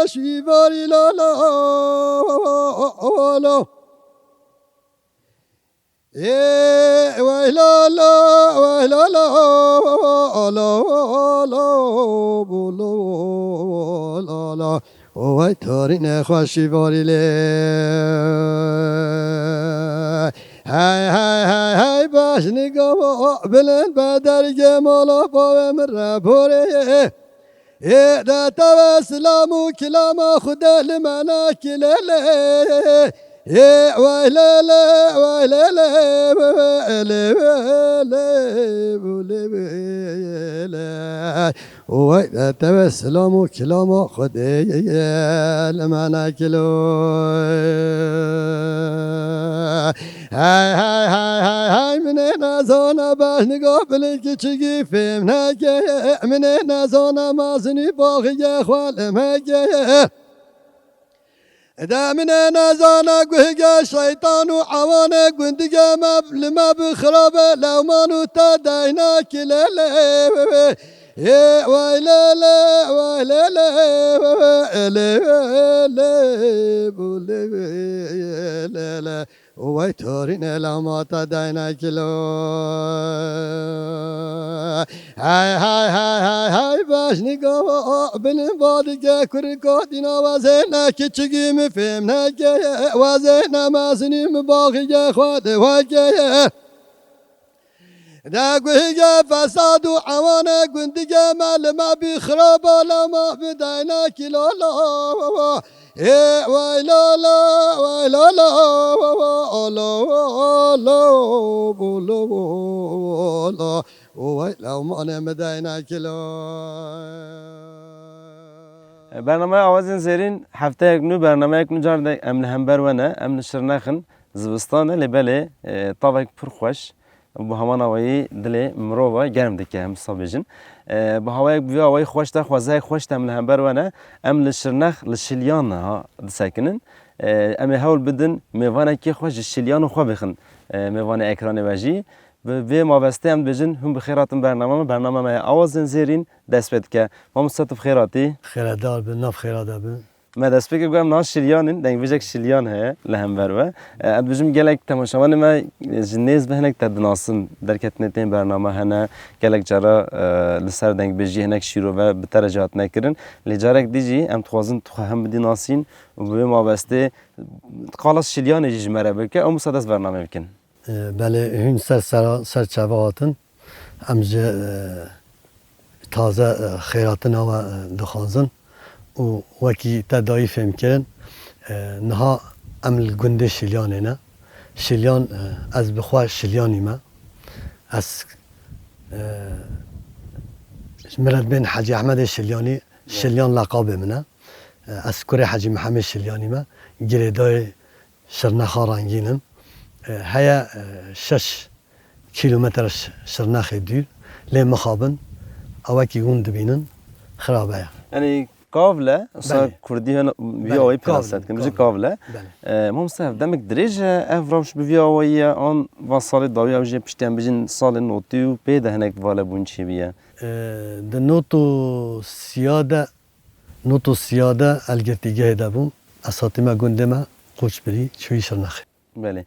خوشیواری لالا وای لالا وای لالا لالا وای تارین خوشیواری لی های های های های باش نگاه بلند بدر جمالا با من بوره دا توا سلام و کلام خدا لمنا کلاله وای لالا وای لالا وای دا توا سلام و کلام خدا لمنا کلو های های های های های من نزانا باش نگاه بلند چگی فهم نگه من نزانا مازنی باقی خوالم هگه دا من نزانا گوهگه شیطان و عوان گندگه لما بخرابه لومانو تا داینا کلاله وای لالا وای لالا لالا وای تورین لما تا داینا کلو های های های های های باش نگاه بلن بادگه کرکا دینا وزینا کچگی مفهم نگه وزینا مازنی مباقی خود وگه دا گوهگه فساد و عوان گندگه مالما بخرابا لما بداینا کلالا وای لالا وای لالا وای لما مداینا کلا برنامه آوازین زیرین هفته یک نو برنامه یک نو جارده امن همبر و نه امن شرنخن زوستانه لبله طاوک پرخوش با همان آوایی دل مروه گرم دکه هم صابجن با هوای بیا آوای خوش تا خوازه خوش تا امن همبر و نه امن شرنخ لشلیان ها دسکنن امی هول بدن میوانه کی خوش شلیان خو بخن میوانه اکران وجی و ما بسته هم بجن هم بخیراتم برنامه ما آوازین زیرین دست بد که ما مستطف خیراتی خیرادار به نف خیرادا به ما دست بگم گویم ناش شلیانن دنگ ویژک شلیان هست لهم بروا اد بجم گلک تماشاوان ما جنیز بهنک تدناسن در کتنتین برنامه هنه گلک جرا لسر دنگ بجی هنک شیرو و بترجات نکرن لجارک دیجی ام توازن هم بدی ناسین و به ما بسته خلاص شلیان جیج مره بکه ام صداس برنامه بکن بله هن سر چواتن امجه تازه خیراتن و دخانزن و وکی تدایی فهم کردن نها عمل گنده شلیانه نه شلیان از بخواه شلیانی ما از مرد بین حاجی احمد شلیانی شلیان لقاب منه از کره حاجی محمد شلیانی ما گریدای شرنخا رنگینم هيا 6 كيلومتر شرناخ دير لين مخابن أواكي يقوم دبينن خرابة يعني قابلة صار كردي هنا بياوي بياسات كم بيجي قابلة ما مستعد دمك دريجة أفرامش بياوي عن وصل الضوء أو جي بيشتم بيجين صال النوتي وبيده هناك فالا بونشي بيا النوتو سيادة الجرتيجة دابون أساتما قندما قوش بري شوي شرناخ بله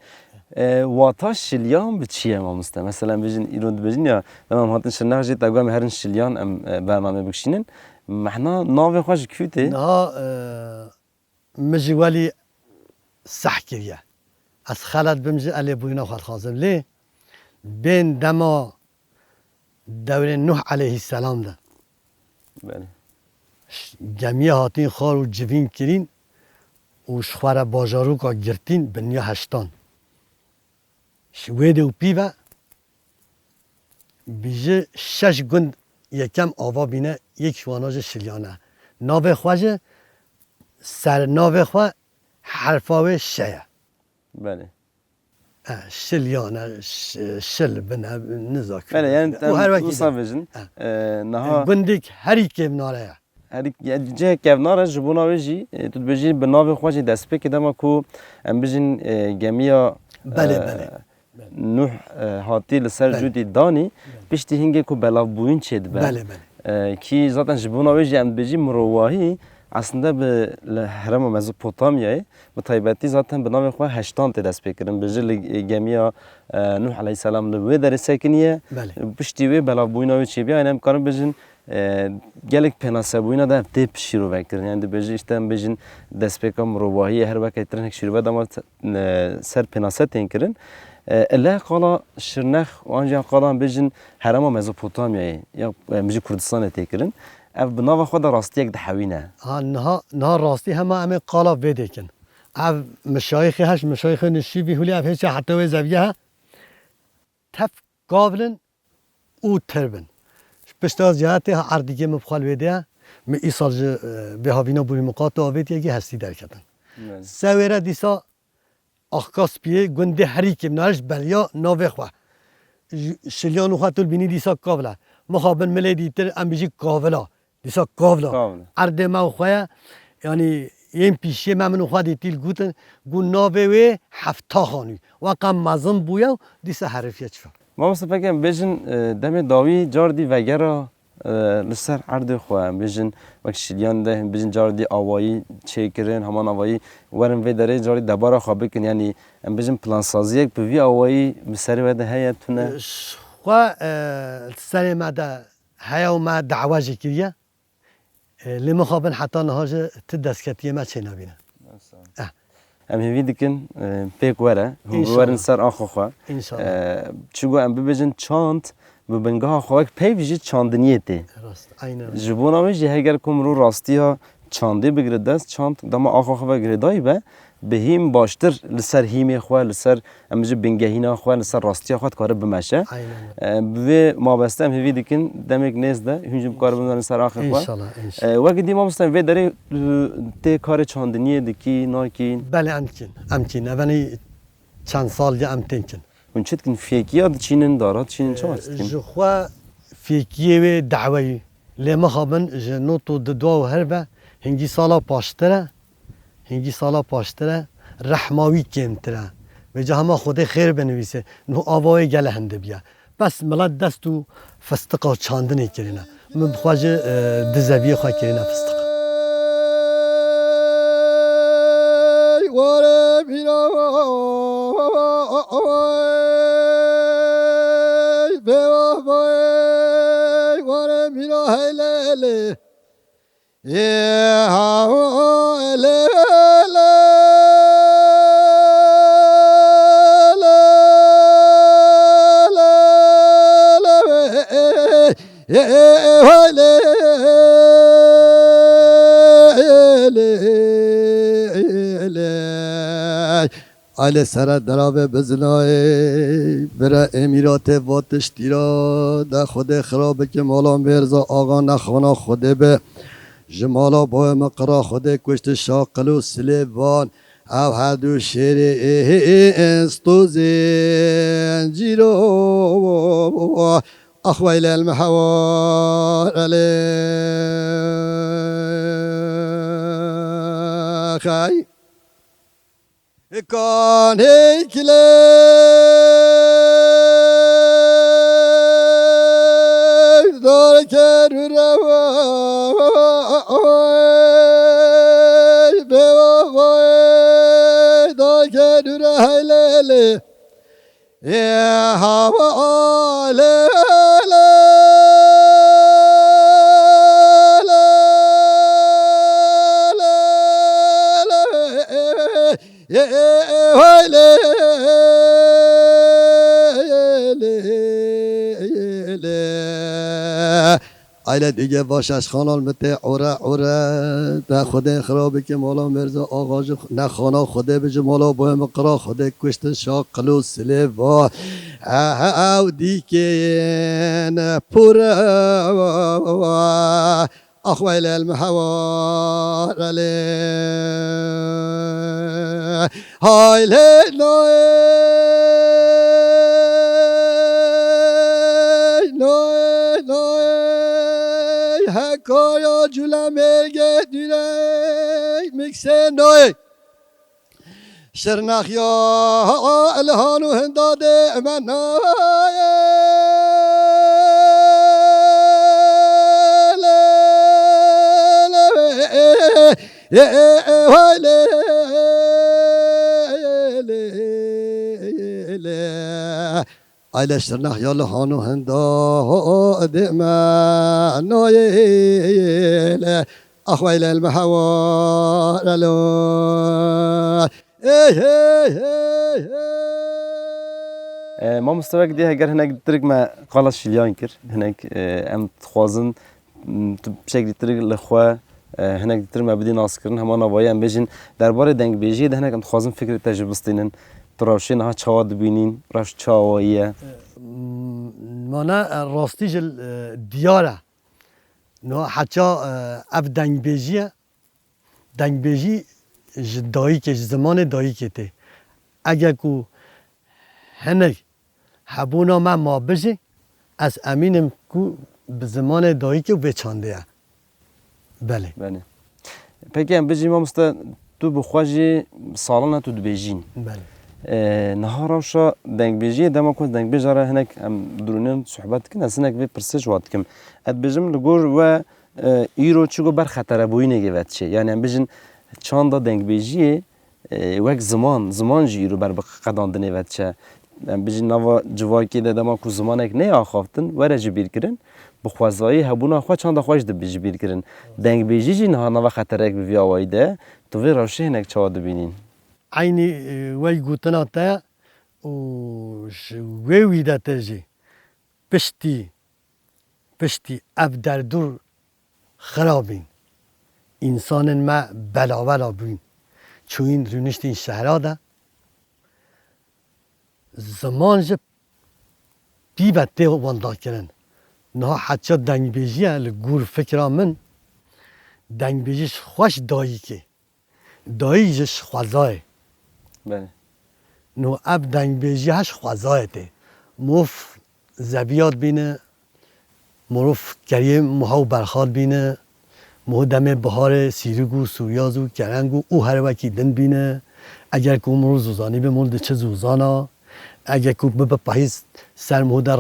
واتاش شلیان به چیه ما مستم مثلا بجین ایران بجین یا تمام هاتن شناخ جیت اقوام هرن شلیان ام برنامه بکشینن محنا ناوی خوش کیوته نا مجوالی صح کریه از خالد بمجی علی بوینا خال خازم لی بین دما دور نوح علیه السلام ده بله جمعی هاتین خار و جوین کرین و شخوار باجارو که گرتین بنیا هشتان شوید و پیوه بیجه 6 گند یکم آوا بینه یک شواناج شلیانه ناوه خواجه سر ناوه خواه حرفاوه شیه بله شلیانه شل بنه نزاک بله یعنی تم صافجن نها گندک هری که بناره هری جه کفناره جبونا وجی تو بجی بناوه خواجه دست پی کدام کو ام بجین جمعیا بله بله نوح هاتی لسر جودی دانی پشتی هنگی کو بلاو بوین چید بله بله کی زاتن جبونا وجی ام بجی مرواهی aslında به هرم مزوپوتامیای به تایبەتی zaten به نام خو هشتان دست بکردن به جل گمیا نوح علیه السلام له در سکنیه بله پشتی وی بلا بوینا چی بیا اینم کارم بجن گلک پناسه بوینا ده تپ شیرو وکردن یعنی بجن işte بجن دست بکم روایی هر وقت ترنک شیرو و دام سر پناسه تینکرن اله قالا شرنخ وانجا قالا بجن هرم مزوپوتامیای یا مجی کردستان تیکرن اف بناو خود راستی یک دحوینه ها نه راستی همه همه قالا بدیکن اف مشایخ هش مشایخ نشی به هولی اف هیچ حتی و زویه تف قابلن او تربن پشتاز جهت عردیگه مبخال ویده می ایسال به هاوینا بوی مقاطع آوید یکی هستی در کردن سویره دیسا اخکاس بیه گنده هری که نارش بلیا ناوه خواه شلیانو خواه تول بینی دیسا قابله مخابن ملی دیتر ام بیجی قابلا دیسا قابلا عرد ما خواه یعنی این پیشی منو خواه دیتیل گوتن گون ناوه و هفتا خانوی وقم مزم بویا دیسا حرفیه چفا ما مثلا فکرم بجن دم داوی جاردی وگرا لسر عرض خواه بجن وقت شلیان ده بجن جاردی آوایی چیکرین همان آوایی ورم وی داره جاردی دبارا خواه بکن یعنی بجن پلان سازی یک بوی آوایی بسری وده هیت تونه خواه سر ما ده هیا و ما دعوا جکریه لما خوابن حتی نهاج تدست کتیه ما چه نبینه ام هیوی دکن پیک وره هم ورن سر آخو خواه انشالله چگو ام ببجن چاند به بنگاه خواهک پی ویجی چاندنیه تی راست اینه جبونا ویجی هگر کم رو راستی ها چانده بگرد دست چاند دما آخو خواه گردایی به به هیم باشتر لسر هیمی خواه لسر امجه بنگهینا خواه لسر راستی خواه کاره بمشه به ما بستم هیوی دکن دمک نیز ده هنجم کاره بمدن سر آخو خواه انشالله انشالله وقتی دی ما بستم وی داره تی کار چاندنیه دکی ناکین بله امکن اولی چند سال جا امتنکن اون چت کن فیکیات چینن دارات چینن چه است کن جخوا فیکیه و دعوی لما خوابن جنوتو ددوا و هربه هنگی سالا پاشتره رحماوی کمتره و جا همه خود خیر بنویسه نو آوای گله هنده بیا بس ملت دستو فستقا چاندنی کرینه من بخواجه دزوی خواه کرینه فستقا آل سر درابه بزنای برای امیرات واتش دیرا ده خود خرابه که مالا مرزا آقا نخوانا خوده به جمالا با مقرا خوده کشت شاقلو سلیبان او هر دو شیر استو زنجیرو اخویل المحوار علی کان هیکله دار که رو روای بوای دار که رو روای یا هوا ایله دیگه باشش خانال مته عوره ده خود خرابه که مولا مرزا آغاج نخانا خوده بجه مولا بایم قرا خوده کشت شاقلو سلیوا او دیگه پر اخویل المحوار علی هایله کایا جولا مرگه دیره میکسه نوی شرنخیا الهانو هنداده من نوی Aile şırnak yalı hanu henda dema noyle ahvayle el mehavar alo hey hey hey hey ما مستوى دي هجر هناك درك ما قال شليان كر هناك ام تخوازن بشكل درك لخوا هناك در ما بدي ناس كرن همان نوایی ام بيجن درباره دنگ بيجي ده هناك ام تخوازن فكر تجربه استینن تراشين ها چاواد بینین راش چاواییه مانا راستیج دیاره نه حتی اف دنگ بیجی دایی که زمان دایی که ته اگر کو هنگ حبونا ما بجی از امینم کو به زمان دایی که بچانده ها بله بله پکی ام بيجي ما مستا تو بخواجی سالانه تو دبیجین بله نهاراشا دنگ بیجی دما کن دنگ بیجاره هناك ام درونن صحبت کن از هناك به پرسش وات کم اد بیجم لگور و ایرو چگو بر خطر بوی نگوت چه یعنی ام بیجن چند دنگ بیجی وقت زمان جی ایرو بر قدان دنیوت چه ام بیجن نوا جواکی ده دما کو زمانک نه آخافتن وره جی بیر کرن بخوازایی هبونا خوا چند خواش ده بیجی بیر کرن دنگ بیجی جی نه نوا خطرک بی آوایی ده تو وی راشه هناك چه بینین عینی وی گوتنا تا و وی دا تجی پشتی اف در دور خرابین انسان ما بلا بین چون رونشت این شهرها ده زمان جب بی بطه واندا کرن نه حتی دنگ بیجی لگور فکرا من دنگ بیجیش خوش دایی که داییش خوازای بله نو اب دنگ بیجی هش خوازای ته موف زبیات بینه مروف گریه مهاو برخاد بینه مهو دم بهار سیرگو سویازو کرنگو او هر وکی دن بینه اگر که مرو زوزانی به مولد چه زوزانا اگر که به پاییز سر مهو در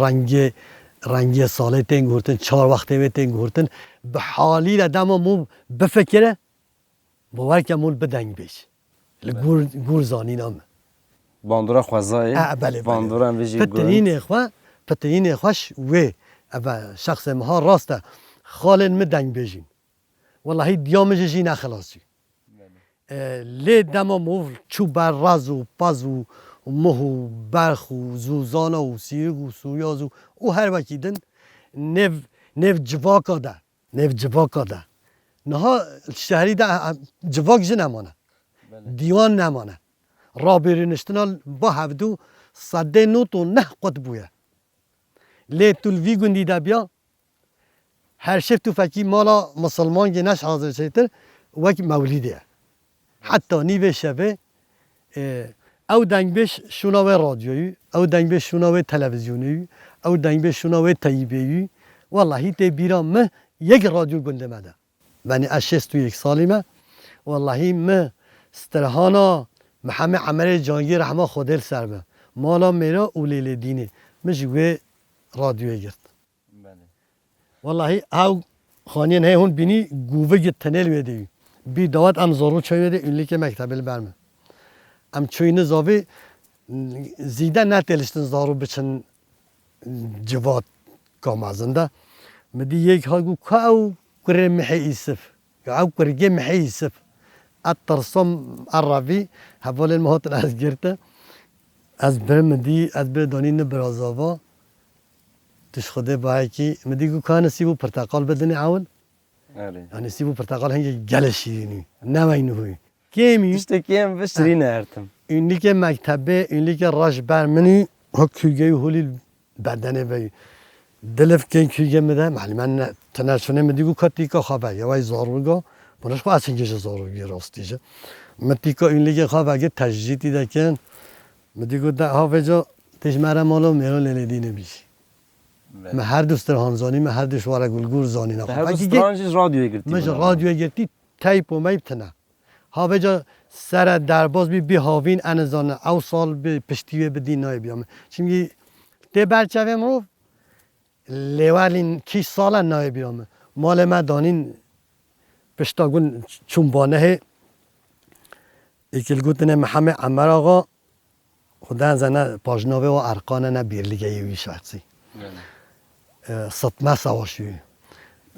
رنگی ساله تنگ هورتن 4 وقته به تنگ هورتن به حالی لدم مو بفکره باور که مول بدنگ بیش لگور زانی نامه باندورا خوازای بله باندورا هم ویژی پترین خوش و شخص ما راسته خالن مدنگ بیجین والله دیامج جی نخلاصی لی دما مو چو بر راز و پاز و مهو برخ و زوزانا و سیرگ و سویاز و او هر وکی دن نف جواکا ده نها شهری ده جواک جه نمانه دیوان نمانه رابری نشتنال با هفدو صده نوت و نه قد بویه لی تلوی گندی ده بیا هر شب تو فکی مالا مسلمان گه نش حاضر شیتر وک مولیده حتی نیوه شبه او دنگ بیش شناوه رادیویی او دنگ بیش شناوه تلویزیونی او دنگ بیش شناوه تاییبیی والله تی بیرام مه یک رادیو گنده مده بنی اشست تو یک سالی مه والله مه استرهانا محمد عمر جانگی رحمه خودل سربه مالا میرا اولیل دینه مجوه رادیوی گرد والله او خانین های هون بینی گوه گت تنل ویدی بی دawat ام زارو چای ویدی اونلی که مکتبل برمه ام چوینه زاوی زیده نتلشتن زارو بچن جواد کامازنده مدی یک ها گو که او کره محی ایسف او کرگه محی ایسف اترسم عربی حوال المهاتن از گرته از برم دی از بر دانین برازاوا تش خوده باید کی مدی گو کان سیبو پرتقال بدنی عون yani سیبو پرتقال هنگی گل شیرینی نماینه هوی کیمی işte kim ve şirin ertim ünlü که مکتبه ünlü که راش برمنی ها کیگه هولی بدنه بی دلف کن کیگه میده معلومه تنشونه مدیگو کاتیکا خوابه یا وای زاروگا منش خو اصلا گیش زاروگی راستیجه متیکا ünlü که خوابه که تجدیدی دکن مدیگو ده ها وجا تجمره مالو میرو لیدینه بیشی من هر دوست هانزانی من هر دوست وارا گلگور زانی نخواه her strange radyoya girdi مجا رادیو گرتی تایپ و میبتنه ها وجا سر درباز بی هاوین انزانه او سال به پشتیوه بدین نای بیامه چونگی ده برچوه مرو لیوالین کی سال نای بیامه مال ما دانین پشتاگون چون بانه هی ایکل گوتنه محمد عمر آقا خدا زنه پاجناوه و ارقانه نه بیرلیگه یوی شخصی سطمه سواشوی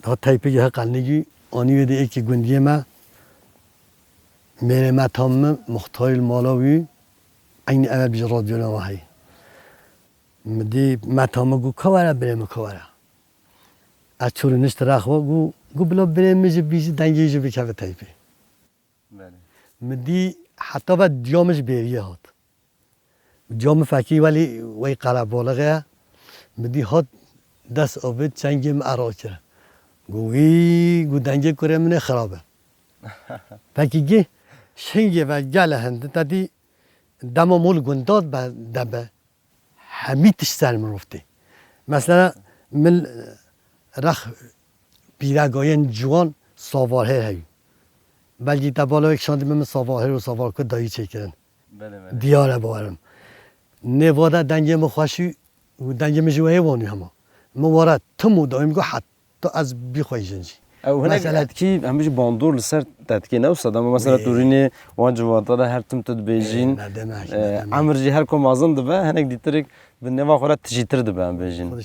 دا تایپی ها قلنگی آنی ویده ای که گندیه ما میره متام مختار المالاوی این اول بیش رادیو نماهی مدی متام گو کواره بریم کواره از چورنش تراخوا گو بلا بریم میشه بیش دنگی جو بکوه تایپی مدی حتی بعد دیامش بیریه هات دیام فکی ولی وی قرب بالغه مدی هات دست آبد چنگم عراق کرد گو دنگی کره منه خرابه فکی گه شنگه و گله هند تدی دم مول گنداد به دبه همیتش سر مرفته مثلا من رخ بیرگاین جوان ساواره هی بلکه تبالا یک شانده من ساواره و ساوار که دایی چه کردن دیاره بارم نواده دنگه مخوشی و دنگه مجوه حیوانی همه موارد تمو دایم گو حتی از بیخواه جنجی او هناك تدكي همش باندور لسر تدكي نوصل اما مثلا توريني واجبات هر تم تدبيجين عمر جي هر كم معظم دبا هناك ديترك بالنوا خورا تجيتر دبا بيجين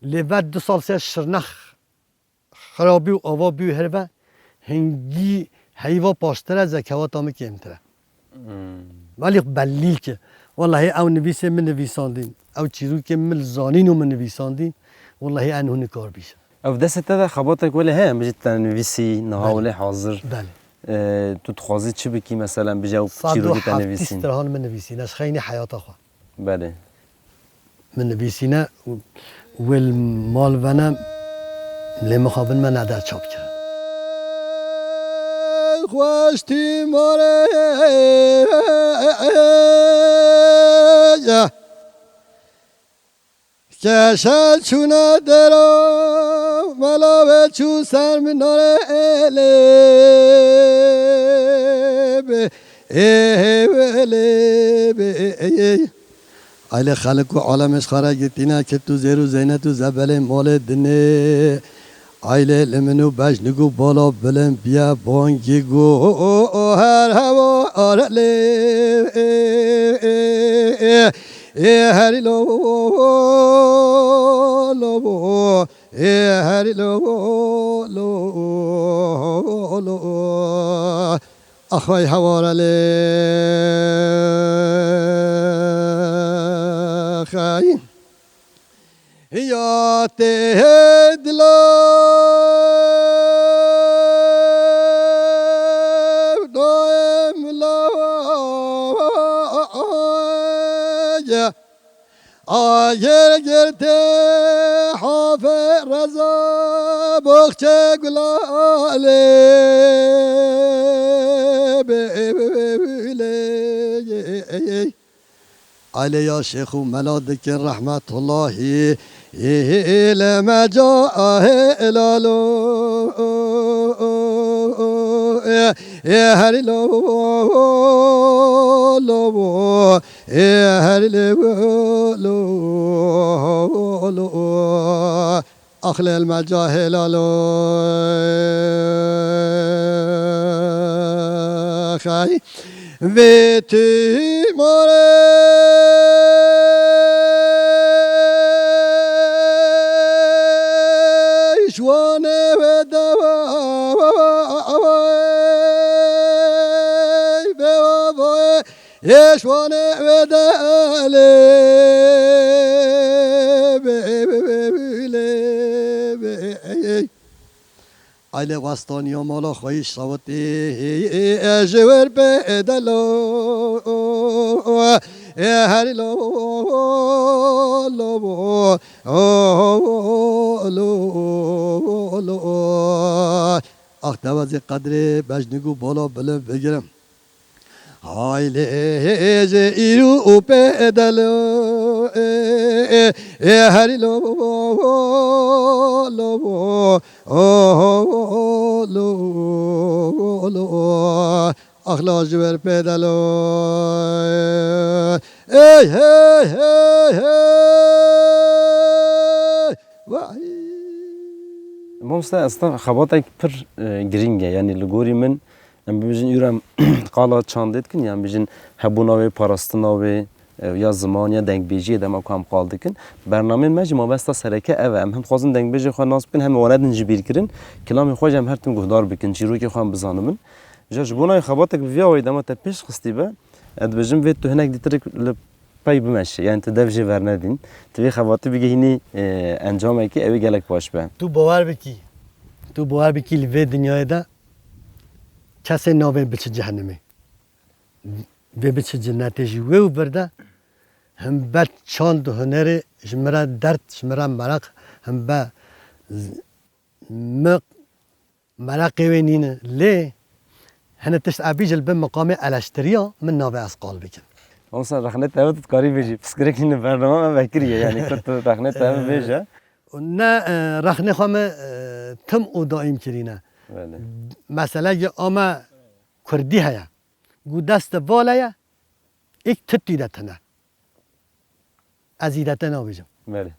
لی بعد 2 سال سه شرنخ خرابی و آوابی و هربه هنگی حیوا پاشتره زکوات آمی که امتره ولی بلیل که والله او نویسه من نویساندین او چیزو که مل زانین و من نویساندین والله انهونی کار بیشه او دست تدا خباتك ولا ها بجيت تنفيسي نهاولي حاضر بله تو تخوازي چه بكي مثلا بجاو چيرو كي تنفيسين استرهان من نویسینه از خیلی حیات خوا بله من نویسینه والمال ونه لمخابن من ندر چاپ کرد خوشتی ماره کشل چونه درا ملاوه چو سر مناره لبه ایل خلق و عالمش خارج گتینا که تو زیرو زینت و زبل مال دنه ایل لمنو بجنگو بالا بلن بیا بانگی گو هر هوا آرله هری لو لو هری لو لو اخوی حوارله خای یا تهدلا دائم لا آیر گرته حافظ رضا بخچه گلاله علی یا شیخ و ملادک رحمت الله لما جاء الالو هری لو لو هری لو لو اخل المجاهل لو خای ویتی ماره شوانه و دوا شوانه و داله علی وستانی و مالا خویش صوتی اجور بدلو هری لو لو اختوازی قدر بجنگو بالا بلن بگیرم hayli iru pedalo hari lo lo akhla jwer pedalo hey hey hey hey مامستا اصلا خباتك پر گرینگه یعنی لگوری من ام بیشین یورم قالا چاندید کن یعنی بیشین هبوناوی پاراستناوی یا زمان یا دنگ بیجی دم اکام قالد کن برنامه مجموع ما بس تا سرکه اوه هم خوازن دنگ بیجی خواه ناس بکن هم وارد نجبیر کرن کلام خواه هم هر تیم گهدار بکن چیروی که خواه بزانمن جاش بونای خباتك بیا وی دم تا پیش خستی به اد بیشم وید تو هنگ دیترک پای بمشه یعنی تو دفجه ورندین توی خواتی بگه هینی انجامه که اوی گلک باش به تو باور بکی لوی دنیای دا کسی ناوی بچه جهنمی و بچه جنتی جوه و برده هم با چاند و هنر جمرا درد جمرا مرق هم با مرقی و نینه لی هنه تشت عبیجل به مقام الاشتریا من ناوی اسقال بکن اونسا رخنه تاوت کاری بیجی پس کرک این برنامه من بکریه یعنی کت رخنه تاوت بیجه نه رخنه خوام تم او دائم کرینه مثلا یه آما کردی هیا گو دست والaya ایک تتی دتنه ازیدت نبیجم بله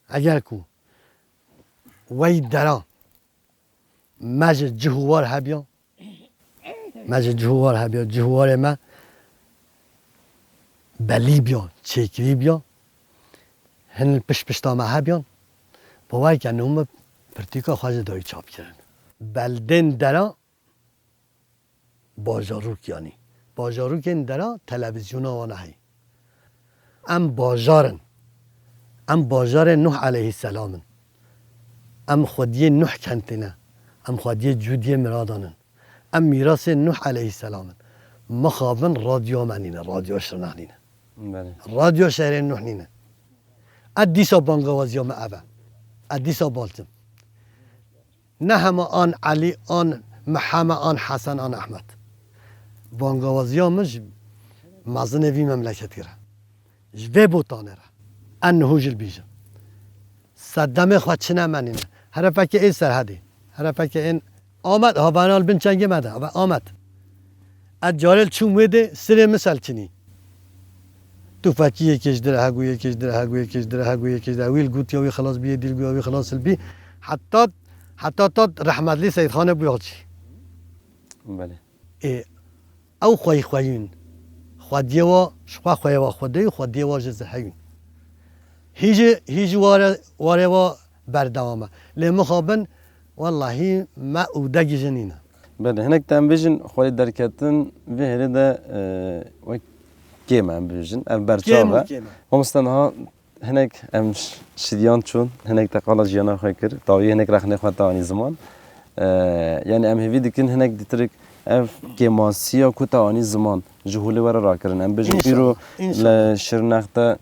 اگر کو وی درا مجد جهوار هبیا جهوار ما بلی بیا چکری بیا هن پشتا ما هبیان باوی که نوم پرتیکا خواهد دایی چاپ کردن بلدن درا باجاروک یعنی باجاروک این درا تلویزیون آوانه هی ام باجار نوح علیه السلام ام خودی نوح کنتنه ام خودی جودی مرادانن ام میراث نوح علیه السلام مخابن رادیو منینه رادیو شرنانینه رادیو شهر نوح نینه ادیسا بانگوازیام اوه ادیسا بالتم نه همه آن علی آن محمد آن حسن آن احمد بانگوازیامش مزن وی مملکت گره جوه بوتانه را انهوج البیجم صدام خواهد چنه منینه هر فکر این سرحدی هر فکر این آمد هاوانال بن چنگی مده آمد از جارل چون ویده سر مثل چنی تو فکی یکیش دره هگو ویل گوتی وی خلاص بیه دیل بیه وی خلاص البی حتی تا رحمت لی سید خانه بیاچی بله او خواهین خودی و شخوا خواه و خودی و خودی و جزه هیون هیچ واره و بردوامه لیمو خوابن والله ما اودگی جنینه بله هنک تام بیشین خواهی درکتن و هری ده و کیم هم بیشین ام برچاوه همستان ها هنک ام شدیان چون هنک تقالا جیانا خواهی کرد تاوی هنک رخنه خواهد تاوانی زمان یعنی ام هیوی دکن هنک دیترک اف کیماسیا کوتاهانی زمان جهولی ورا را کردن ام بیشین ایرو لشرنخته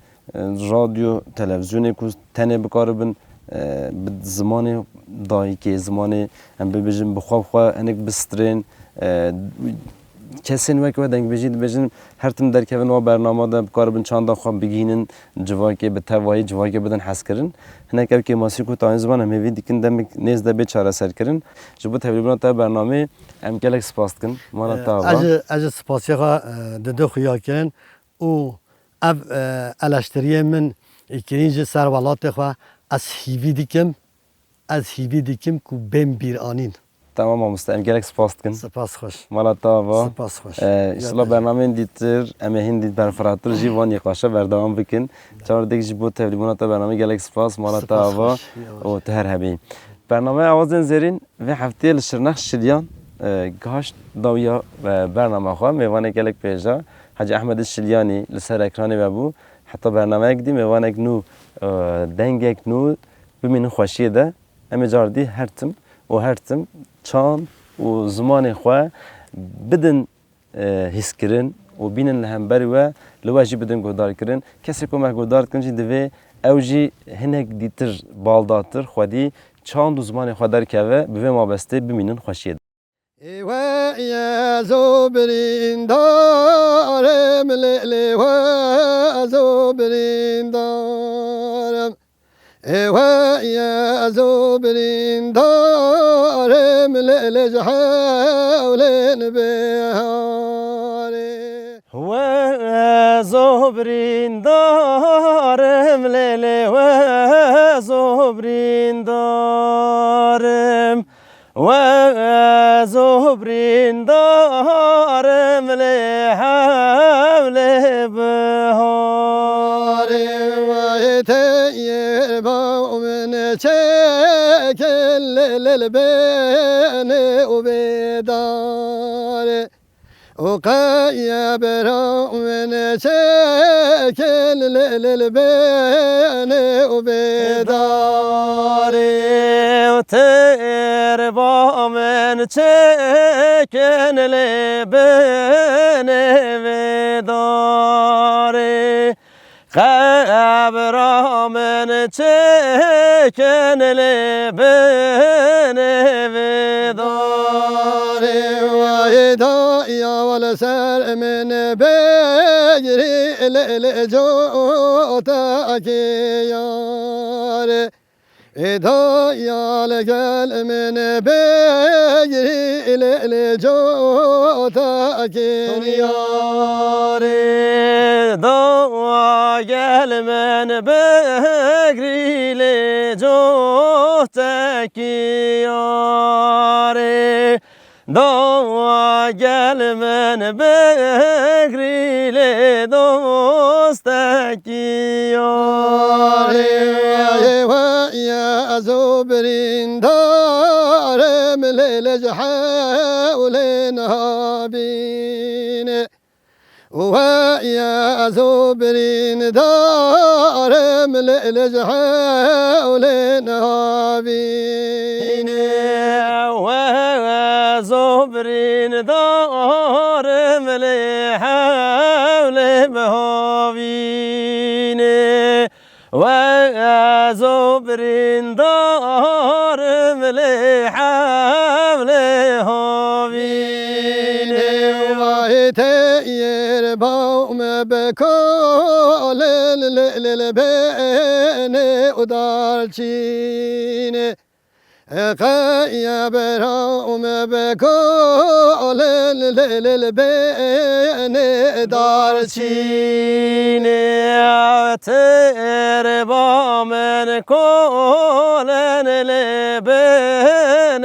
رادیو تلویزیونی کو تنه بکاربن زمان دایی که زمان هم ببیجیم بخواه هنگ بسترین کسی نوک و دنگ بجید هر تیم در کهون و برنامه ده بکاربن چند خواه بگینن جوایی که به توایی جوایی که بدن حس کردن هنگ که ماسی کو تا این زمان هم هیوی دیکن دم نیز ده به چاره سر کردن جبو تبلیغات تا برنامه ام کلک سپاس کن مالا تا از سپاسی خواه دو خیال کردن او اف الاشتریه من اکرینج سروالات خواه از هیوی دیکم که بیم بیر آنین تمام مستعم گرک سپاس کن سپاس خوش مالا تا با سپاس خوش اصلا برنامه دیتر امه هندید بر فراتر جیوان یقاشه بردام بکن چهار دیگه جبو تبلیغات تا برنامه گرک سپاس مالا تا با و تهر هبی برنامه آوازن زرین و هفته لشرنخ شلیان گاشت داویا و برنامه خواه میوانه گلک پیجا حاج احمد الشلیانی لسر اکرانی بابو حتی برنامه اگدی میوانه نو دنگک نو بمین خوشیه ده اما جاردی هر تم چان و زمان خواه بدن حس کرن و بینن لهم بری و لواجی بدن گودار کرن کسی که مه گودار کنجی دوی اوجی هنگ دیتر بالداتر خودی چان و زمان خواه در که به ما بسته بمینن خوشیه ده و یا زوبرین دارم لیلی و زوبرین دارم و یا زوبرین دارم لیلی جحولین بهاره و زوبرین دارم لیلی و زوبرین دارم ملي حول بهاري ويتير من شكل للبين وبدار وقيب من شكل للبين وبدار وتربى من شكل للبين وبدار خبر من چکن لبن بدار وایدا یا والسر من بجری لجو تاکیار ایدا یا لگل من بجری لجو تاکیار gel men begriyle cohtaki yare Doğa gel men begriyle dostaki yare Ya zubrin darem lelej havlen habine ويا زبرين دارم للجحول نابين ويا زبرين دارم لحول بهابين ويا زبرين دارم لحول هابين ويتير بوم بكل للبين ودارشين قيب روم بكل للبين دارشين تربى من كل للبين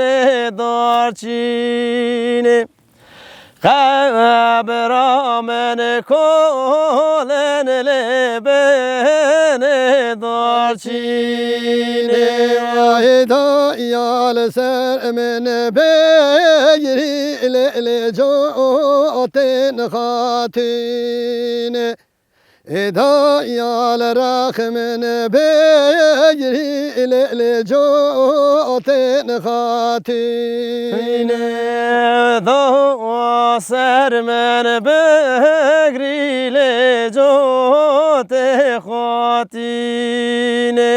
دارشين خبر من كل لبن دارچین وایدا یا لسر من بجری لجوت خاتین ایدا یا لرخ من بجری لجوت خاتین سر من بگری لجوت خاتینه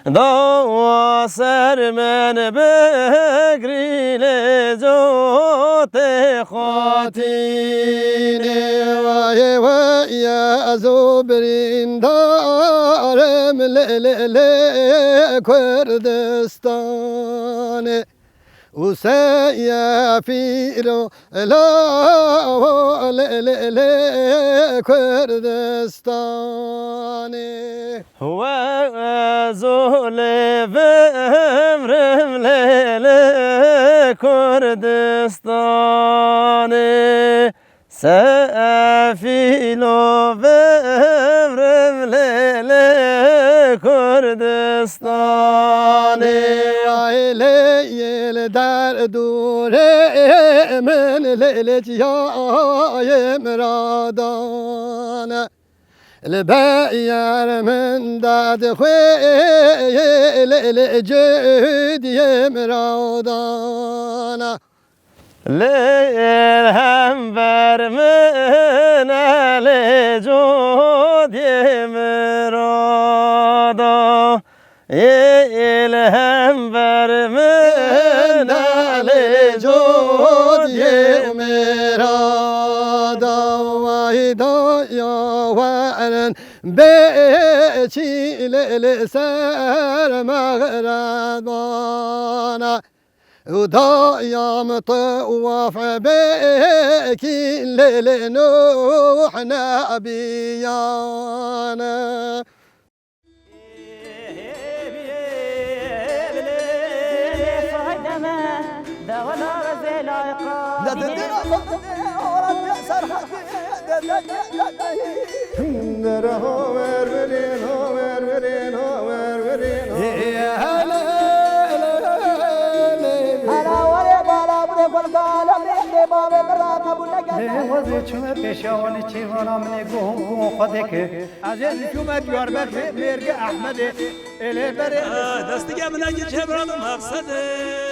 دوا سر من بگری لجوت خاتینه وای وای زبرین دارم کردستان وسيافيرو لا كردستاني هو زول بمرم كردستاني سافيلو بمرم كردستاني ليل در دوره من لیلت یا مرادان البایر من داد خوی لیل جدی مرادان لیل هم بر من لجدی مرادان الهم بر من لجود مراد وایدا یا وعن بیچی لسر مغربانا ودايم طواف بيكي لنوح نبيانا لا وزی چوم پیشوانی چیوانا من گوم خودک از چوم دیار بر مرگ احمد اله بره دستی که من اگه چه برام مقصده